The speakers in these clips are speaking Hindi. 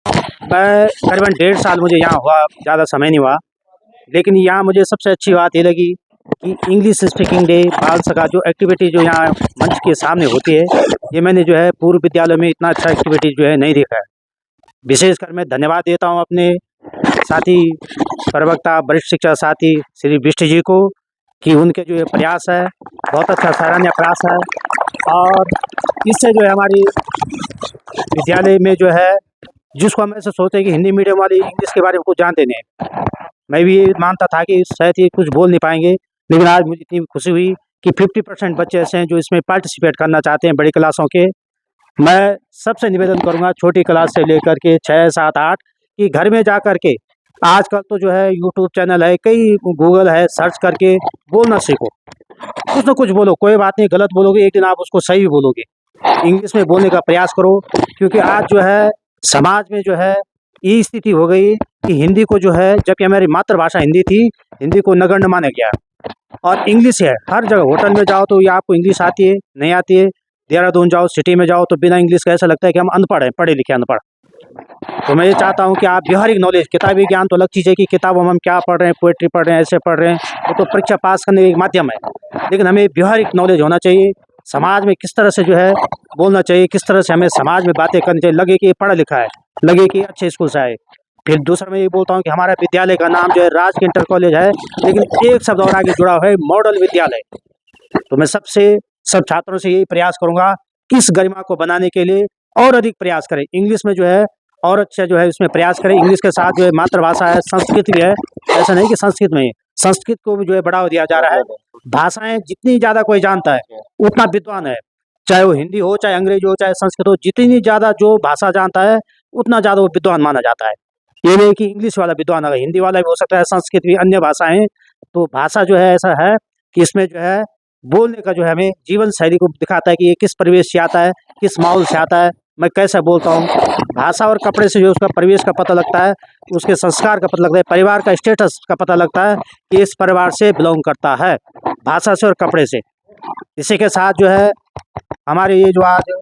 मैं करीबन 1.5 साल मुझे यहाँ हुआ, ज़्यादा समय नहीं हुआ। लेकिन यहाँ मुझे सबसे अच्छी बात ये लगी कि इंग्लिश स्पीकिंग डे, बाल सभा जो एक्टिविटी जो यहाँ मंच के सामने होती है, ये मैंने जो है पूर्व विद्यालय में इतना अच्छा एक्टिविटी जो है नहीं देखा है। विशेषकर मैं धन्यवाद देता हूँ अपने साथी प्रवक्ता, वरिष्ठ शिक्षक साथी श्री बिष्ट जी को कि उनके जो ये प्रयास है, बहुत अच्छा सराहनीय प्रयास है। और इससे जो है हमारी विद्यालय में जो है, जिसको हम ऐसे सोचते हैं कि हिंदी मीडियम वाले इंग्लिश के बारे में कुछ जानते नहीं। मैं भी ये मानता था कि शायद ये कुछ बोल नहीं पाएंगे, लेकिन आज मुझे इतनी खुशी हुई कि 50% बच्चे ऐसे हैं जो इसमें पार्टिसिपेट करना चाहते हैं, बड़ी क्लासों के। मैं सबसे निवेदन करूंगा, छोटी क्लास से लेकर के 6, 7, 8 कि घर में जा कर के, आजकल तो जो है यूट्यूब चैनल है, कई गूगल है, सर्च करके बोलना सीखो। कुछ ना कुछ बोलो, कोई बात नहीं, गलत बोलोगे एक दिन आप उसको सही भी बोलोगे। इंग्लिश में बोलने का प्रयास करो, क्योंकि आज जो है समाज में जो है ये स्थिति हो गई कि हिंदी को जो है, जबकि हमारी मातृभाषा हिंदी थी, हिंदी को नगण्य माना गया और इंग्लिश है हर जगह। होटल में जाओ तो ये आपको इंग्लिश आती है, नहीं आती है। देहरादून जाओ, सिटी में जाओ तो बिना इंग्लिश का ऐसा लगता है कि हम अनपढ़ हैं, पढ़े लिखे अनपढ़। तो मैं ये चाहता हूँ कि आप व्यवहारिक नॉलेज, किताबी ज्ञान तो अलग चीज़ है कि किताबों में हम क्या पढ़ रहे हैं, पोएट्री पढ़ रहे हैं, ऐसे पढ़ रहे हैं, वो तो परीक्षा पास करने का एक माध्यम है। लेकिन हमें व्यवहारिक नॉलेज होना चाहिए, समाज में किस तरह से जो है बोलना चाहिए, किस तरह से हमें समाज में बातें करनी चाहिए, लगे कि ये पढ़ा लिखा है, लगे कि अच्छे स्कूल से आए। फिर दूसरा मैं ये बोलता हूँ कि हमारा विद्यालय का नाम जो है राजकीय इंटर कॉलेज है, लेकिन एक शब्द और आगे जुड़ा हुआ है, मॉडल विद्यालय। तो मैं सब छात्रों से यही प्रयास करूंगा कि इस गरिमा को बनाने के लिए और अधिक प्रयास करें। इंग्लिश में जो है और अच्छा जो है इसमें प्रयास करें। इंग्लिश के साथ जो है मातृभाषा है, संस्कृत भी है। ऐसा नहीं कि संस्कृत में ही, संस्कृत को भी जो है बढ़ावा दिया जा रहा है। भाषाएं जितनी ज़्यादा कोई जानता है उतना विद्वान है, चाहे वो हिंदी हो, चाहे अंग्रेजी हो, चाहे संस्कृत हो। जितनी ज़्यादा जो भाषा जानता है उतना ज़्यादा वो विद्वान माना जाता है। ये नहीं कि इंग्लिश वाला विद्वान है, हिंदी वाला भी हो सकता है, संस्कृत भी, अन्य भाषाएं। तो भाषा जो है ऐसा है कि इसमें जो है बोलने का जो है हमें जीवन शैली को दिखाता है कि ये किस परिवेश से आता है, किस माहौल से आता है, मैं कैसे बोलता हूँ। भाषा और कपड़े से जो उसका परिवेश का पता लगता है, उसके संस्कार का पता लगता है, परिवार का स्टेटस का पता लगता है कि इस परिवार से बिलोंग करता है, भाषा से और कपड़े से। इसी के साथ जो है हमारे ये जो आज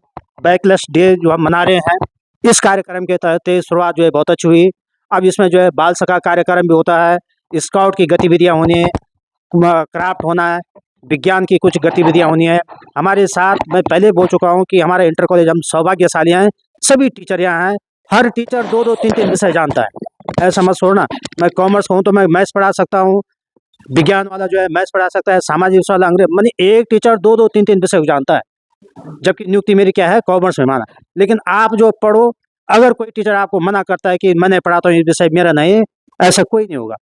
बैकलेस डे जो हम मना रहे हैं, इस कार्यक्रम के तहत शुरुआत जो है बहुत अच्छी हुई। अब इसमें जो है बाल सखा कार्यक्रम भी होता है, स्काउट की गतिविधियाँ होनी है, क्राफ्ट होना है, विज्ञान की कुछ गतिविधियाँ होनी है। हमारे साथ मैं पहले बोल चुका हूँ कि हमारा इंटर कॉलेज, हम सौभाग्यशाली हैं, सभी टीचर यहाँ हैं। हर टीचर 2-2, 3-3 विषय जानता है। ऐसा मत छोड़ना, मैं कॉमर्स हूँ तो मैं मैथ्स पढ़ा सकता हूँ, विज्ञान वाला जो है मैथ्स पढ़ा सकता है, सामाजिक विषय वाला अंग्रेजी, मानी एक टीचर 2-2, 3-3 विषय को जानता है। जबकि नियुक्ति मेरी क्या है, कॉमर्स में माना। लेकिन आप जो पढ़ो, अगर कोई टीचर आपको मना करता है कि मैंने पढ़ाता हूँ ये विषय मेरा नहीं है, ऐसा कोई नहीं होगा।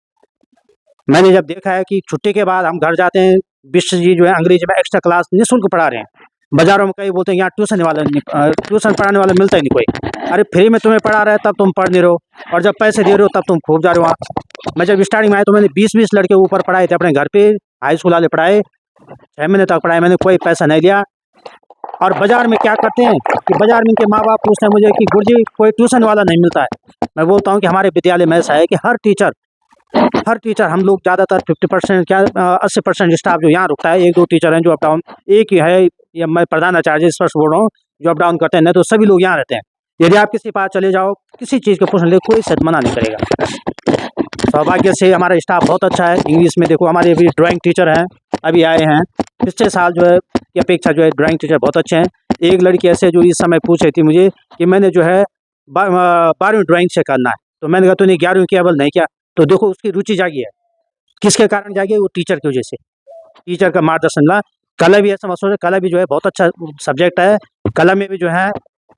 मैंने जब देखा है कि छुट्टी के बाद हम घर जाते हैं, बिष्ट जी जो है अंग्रेजी में एक्स्ट्रा क्लास निःशुल्क पढ़ा रहे हैं। बाजारों में कई बोलते हैं यहाँ ट्यूशन पढ़ाने वाला मिलता ही नहीं कोई। अरे फ्री में तुम्हें पढ़ा रहा है तब तुम पढ़ नहीं रहे हो, और जब पैसे दे रहे हो तब तुम खूब जा रहे हो वहाँ। मैं जब स्टार्टिंग में आया तो मैंने 20-20 लड़के ऊपर पढ़ाए थे अपने घर पे, हाई स्कूल वाले पढ़ाए, 6 महीने तक पढ़ाए, मैंने कोई पैसा नहीं लिया। और बाजार में क्या करते हैं कि बाजार में इनके माँ बाप पूछते हैं मुझे कि गुरुजी कोई ट्यूशन वाला नहीं मिलता है। मैं बोलता हूँ कि हमारे विद्यालय में ऐसा है कि हर टीचर हम लोग ज़्यादातर 50% क्या 80% स्टाफ जो यहाँ रुकता है, 1-2 टीचर हैं जो अप डाउन, एक ही है, या मैं प्रधानाचार्य स्पष्ट बोल रहा हूँ, जो अप डाउन करते हैं, नहीं तो सभी लोग यहाँ रहते हैं। यदि आप किसी पास चले जाओ, किसी चीज़ को पूछने ले, कोई शायद मना नहीं करेगा। सौभाग्य से हमारा स्टाफ बहुत अच्छा है। इंग्लिश में देखो, हमारे अभी ड्राइंग टीचर हैं, अभी आए हैं, पिछले साल जो है की अपेक्षा जो है ड्राइंग टीचर बहुत अच्छे हैं। एक लड़की ऐसे जो इस समय पूछ रही थी मुझे कि मैंने जो है 12वीं ड्राइंग से करना है, तो मैंने कहा तूने 11वीं किया? बोल नहीं किया। तो देखो उसकी रुचि जागी है, किसके कारण जागी है? वो टीचर की वजह से, टीचर का मार्गदर्शन ला। कला भी ऐसा मसला है, कला भी जो है बहुत अच्छा सब्जेक्ट है। कला में भी जो है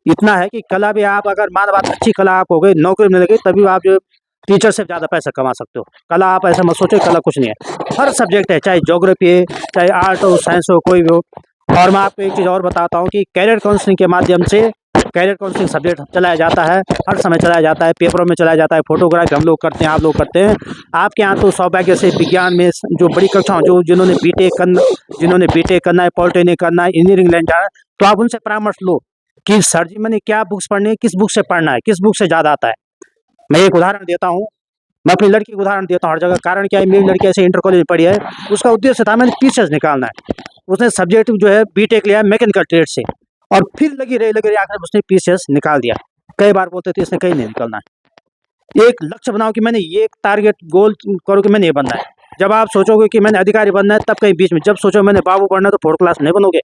इतना है कि कला भी आप अगर मान बात अच्छी कला आप हो गई, नौकरी मिल गई, तभी आप जो टीचर से ज़्यादा पैसा कमा सकते हो। कला आप ऐसा मत सोचो कला कुछ नहीं है, हर सब्जेक्ट है, चाहे ज्योग्राफी है, चाहे आर्ट हो, साइंस हो, कोई भी हो। और मैं आपको एक चीज़ और बताता हूँ कि कैरियर काउंसलिंग के माध्यम से कैरियर काउंसलिंग सब्जेक्ट चलाया जाता है, हर समय चलाया जाता है, पेपरों में चलाया जाता है। फोटोग्राफी हम लोग करते हैं, आप लोग करते हैं। आपके यहाँ तो सौभाग्य से विज्ञान में जो बड़ी कक्षाओं, जो जिन्होंने बीटेक करना है, पॉलिटेक्निक करना है, इंजीनियरिंग लाइन जाना है, तो आप उनसे परामर्श लो कि सर जी मैंने क्या बुक्स पढ़नी है, किस बुक से पढ़ना है, किस बुक से ज़्यादा आता है। मैं एक उदाहरण देता हूँ, मैं अपनी लड़की का उदाहरण देता हूँ हर जगह। कारण क्या है, मेरी लड़की ऐसे इंटर कॉलेज में पढ़ी है, उसका उद्देश्य था मैंने पीसीएस निकालना है। उसने सब्जेक्ट जो है बीटेक लिया है मैकेनिकल ट्रेड से, और फिर लगी रही आखिर उसने पीसीएस निकाल दिया। कई बार बोलते थे इसने कहीं नहीं निकलना है। एक लक्ष्य बनाओ कि मैंने ये एक टारगेट गोल करो कि मैंने ये बनना है। जब आप सोचोगे कि मैंने अधिकारी बनना है, तब कहीं बीच में जब सोचो मैंने बाबू बनना है, तो फोर्थ क्लास नहीं बनोगे।